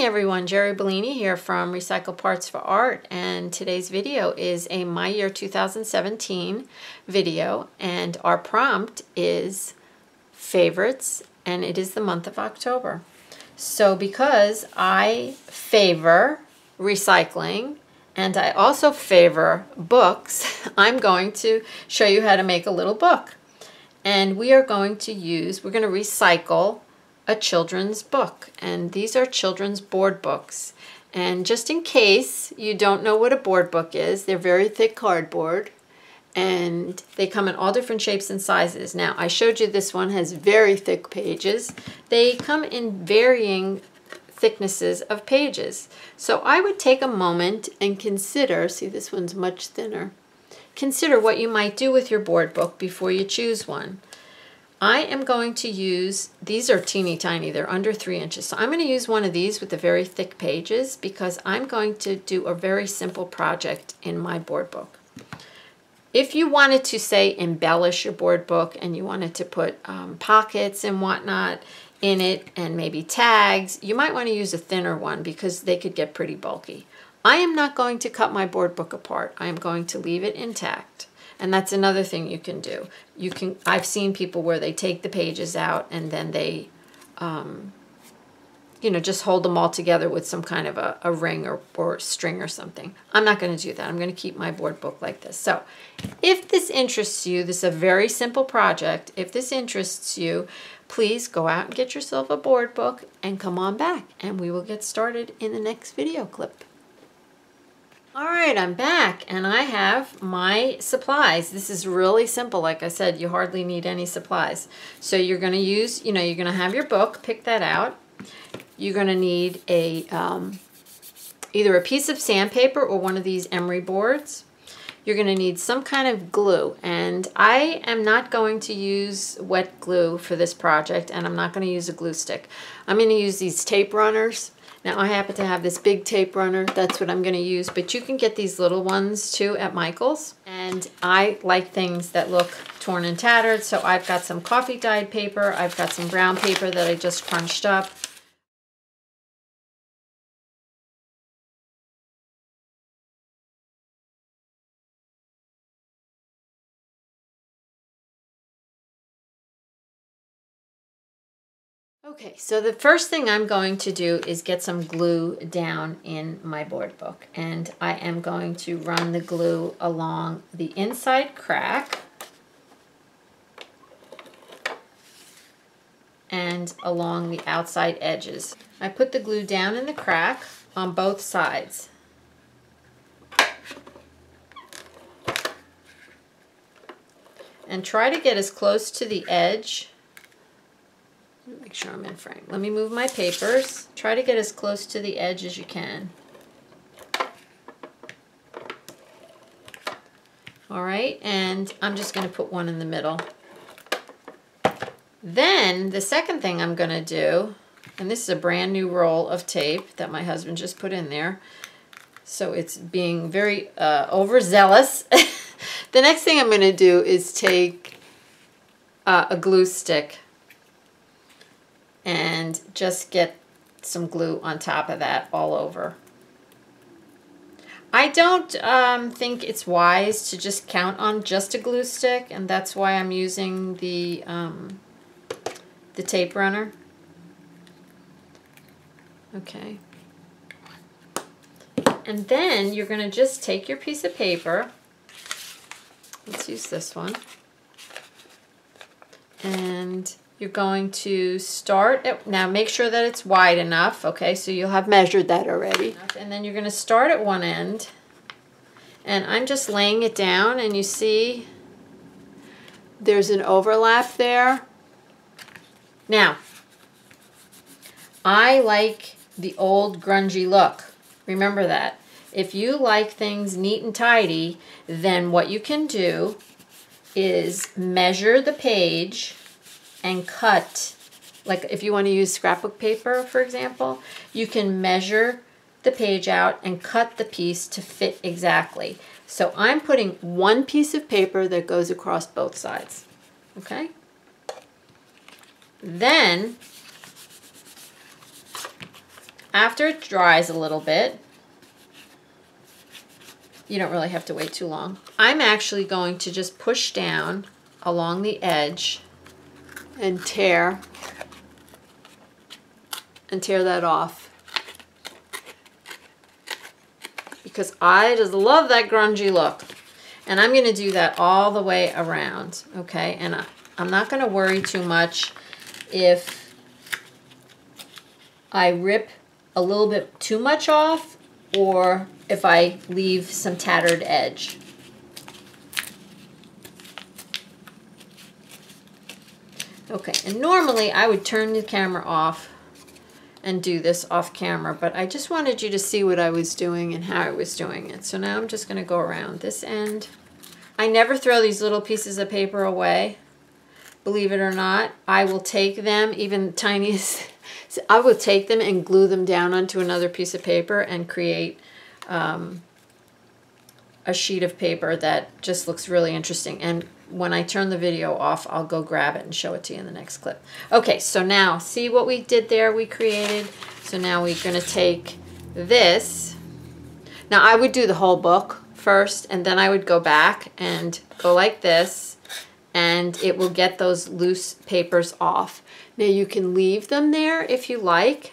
morning everyone, Jeri Bellini here from Recycle Parts for Art, and today's video is a My Year 2017 video, and our prompt is favorites, and it is the month of October. So because I favor recycling and I also favor books, I'm going to show you how to make a little book. And we're going to recycle a children's book, and these are children's board books. And just in case you don't know what a board book is, they're very thick cardboard and they come in all different shapes and sizes. Now I showed you this one has very thick pages. They come in varying thicknesses of pages. So I would take a moment and consider, see this one's much thinner, consider what you might do with your board book before you choose one. I am going to use, these are teeny tiny, they're under 3 inches. So I'm going to use one of these with the very thick pages because I'm going to do a very simple project in my board book. If you wanted to, say, embellish your board book and you wanted to put pockets and whatnot in it and maybe tags, you might want to use a thinner one because they could get pretty bulky. I am not going to cut my board book apart. I am going to leave it intact. And that's another thing you can do. I've seen people where they take the pages out and then they, just hold them all together with some kind of a ring or string or something. I'm not going to do that. I'm going to keep my board book like this. So if this interests you, this is a very simple project. If this interests you, please go out and get yourself a board book and come on back and we will get started in the next video clip. Alright, I'm back and I have my supplies. This is really simple. Like I said, you hardly need any supplies. So you're going to use, you're going to have your book, pick that out. You're going to need a either a piece of sandpaper or one of these emery boards. You're going to need some kind of glue, and I am not going to use wet glue for this project, and I'm not going to use a glue stick. I'm going to use these tape runners. Now I happen to have this big tape runner, that's what I'm going to use, but you can get these little ones too at Michael's. And I like things that look torn and tattered, so I've got some coffee dyed paper, I've got some brown paper that I just crunched up. Okay, so the first thing I'm going to do is get some glue down in my board book, and I am going to run the glue along the inside crack and along the outside edges. I put the glue down in the crack on both sides. And try to get as close to the edge. Make sure I'm in frame. Let me move my papers. Try to get as close to the edge as you can. All right, and I'm just going to put one in the middle. Then the second thing I'm going to do, and this is a brand new roll of tape that my husband just put in there, so it's being very overzealous. The next thing I'm going to do is take a glue stick and just get some glue on top of that all over. I don't think it's wise to just count on just a glue stick, and that's why I'm using the tape runner. Okay. And then you're going to just take your piece of paper. Let's use this one. And you're going to start at, now make sure that it's wide enough, okay, so you'll have measured that already. And then you're going to start at one end, and I'm just laying it down, and you see there's an overlap there. Now, I like the old grungy look. Remember that. If you like things neat and tidy, then what you can do is measure the page and cut, like if you want to use scrapbook paper, for example, you can measure the page out and cut the piece to fit exactly. So I'm putting one piece of paper that goes across both sides, okay? Then after it dries a little bit, you don't really have to wait too long. I'm actually going to just push down along the edge and tear that off. Because I just love that grungy look. And I'm going to do that all the way around, okay? And I'm not going to worry too much if I rip a little bit too much off or if I leave some tattered edge. Okay, and normally I would turn the camera off and do this off camera, but I just wanted you to see what I was doing and how I was doing it. So now I'm just going to go around this end. I never throw these little pieces of paper away. Believe it or not, I will take them, even the tiniest, I will take them and glue them down onto another piece of paper and create a sheet of paper that just looks really interesting. And when I turn the video off, I'll go grab it and show it to you in the next clip. Okay, so now see what we did there, we created. So now we're gonna take this. Now I would do the whole book first, and then I would go back and go like this, and it will get those loose papers off. Now you can leave them there if you like.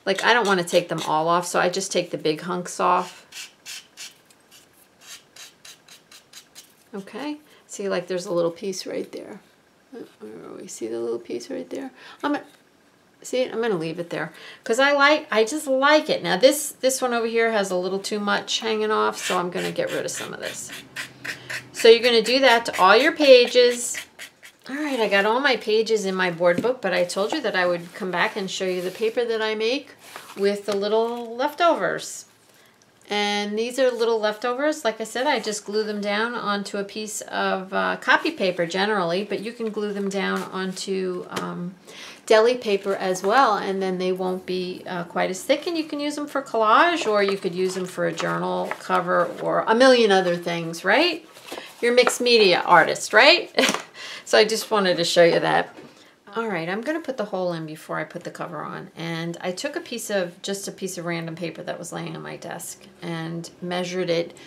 Like I don't want to take them all off, so I just take the big hunks off. Okay, see, like there's a little piece right there. We see the little piece right there. I'm gonna leave it there because I just like it. Now this one over here has a little too much hanging off, so I'm gonna get rid of some of this. So you're gonna do that to all your pages. All right, I got all my pages in my board book, but I told you that I would come back and show you the paper that I make with the little leftovers. And these are little leftovers. Like I said, I just glue them down onto a piece of copy paper generally, but you can glue them down onto deli paper as well, and then they won't be quite as thick, and you can use them for collage, or you could use them for a journal cover or a million other things, right? You're a mixed media artist, right? So I just wanted to show you that. All right, I'm gonna put the hole in before I put the cover on. And I took just a piece of random paper that was laying on my desk and measured it,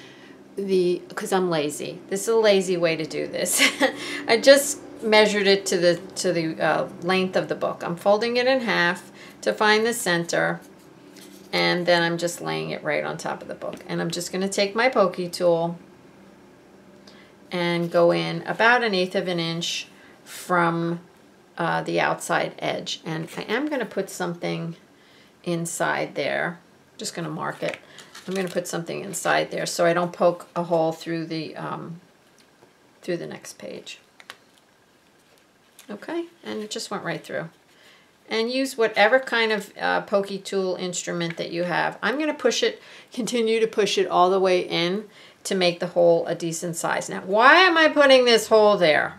because I'm lazy. This is a lazy way to do this. I just measured it to the length of the book. I'm folding it in half to find the center, and then I'm just laying it right on top of the book. And I'm just gonna take my pokey tool and go in about 1/8 of an inch from the outside edge, and I am going to put something inside there. Just going to mark it. I'm going to put something inside there so I don't poke a hole through the next page. Okay, and it just went right through. And use whatever kind of pokey tool instrument that you have. I'm going to continue to push it all the way in to make the hole a decent size. Now, why am I putting this hole there?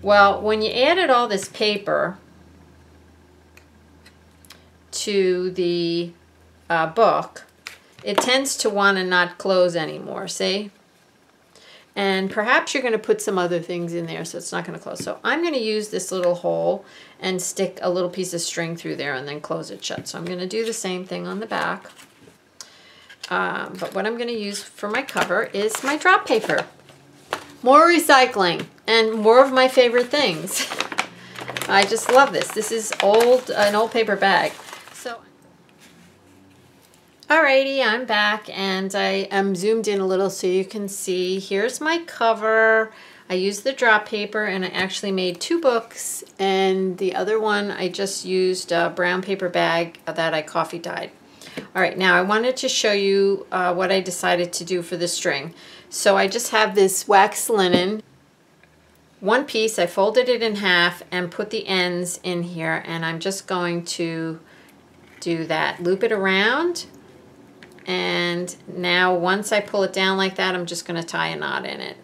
Well, when you added all this paper to the book, it tends to want to not close anymore, see? And perhaps you're going to put some other things in there, so it's not going to close. So I'm going to use this little hole and stick a little piece of string through there and then close it shut. So I'm going to do the same thing on the back. But what I'm going to use for my cover is my drop paper. More recycling and more of my favorite things. I just love this. This is an old paper bag. So, alrighty, I'm back, and I am zoomed in a little so you can see. Here's my cover. I used the drop paper, and I actually made 2 books, and the other one I just used a brown paper bag that I coffee dyed. All right, now I wanted to show you what I decided to do for the string. So I just have this wax linen. One piece, I folded it in half and put the ends in here, and I'm just going to do that. Loop it around, and now once I pull it down like that, I'm just going to tie a knot in it.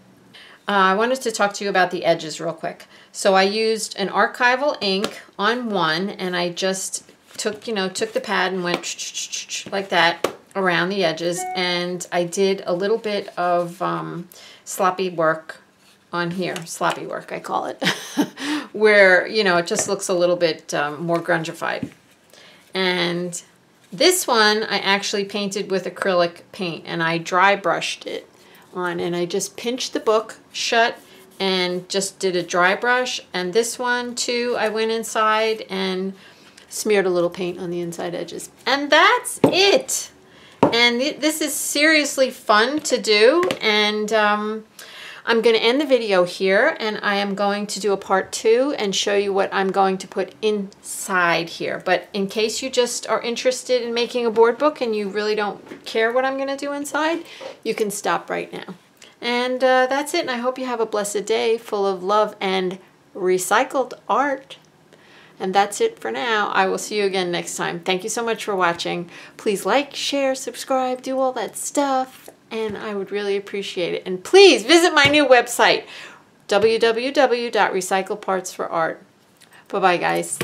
I wanted to talk to you about the edges real quick. So I used an archival ink on one, and I just took the pad and went like that around the edges, and I did a little bit of sloppy work on here, sloppy work I call it, where, you know, it just looks a little bit more grungified. And this one I actually painted with acrylic paint, and I dry brushed it on, and I just pinched the book shut and just did a dry brush. And this one too, I went inside and smeared a little paint on the inside edges. And that's it. And this is seriously fun to do. And I'm going to end the video here, and I am going to do a part 2 and show you what I'm going to put inside here. But in case you just are interested in making a board book and you really don't care what I'm going to do inside, you can stop right now. And that's it, and I hope you have a blessed day full of love and recycled art. And that's it for now. I will see you again next time. Thank you so much for watching. Please like, share, subscribe, do all that stuff, and I would really appreciate it. And please visit my new website, www.recyclepartsforart. Bye-bye, guys.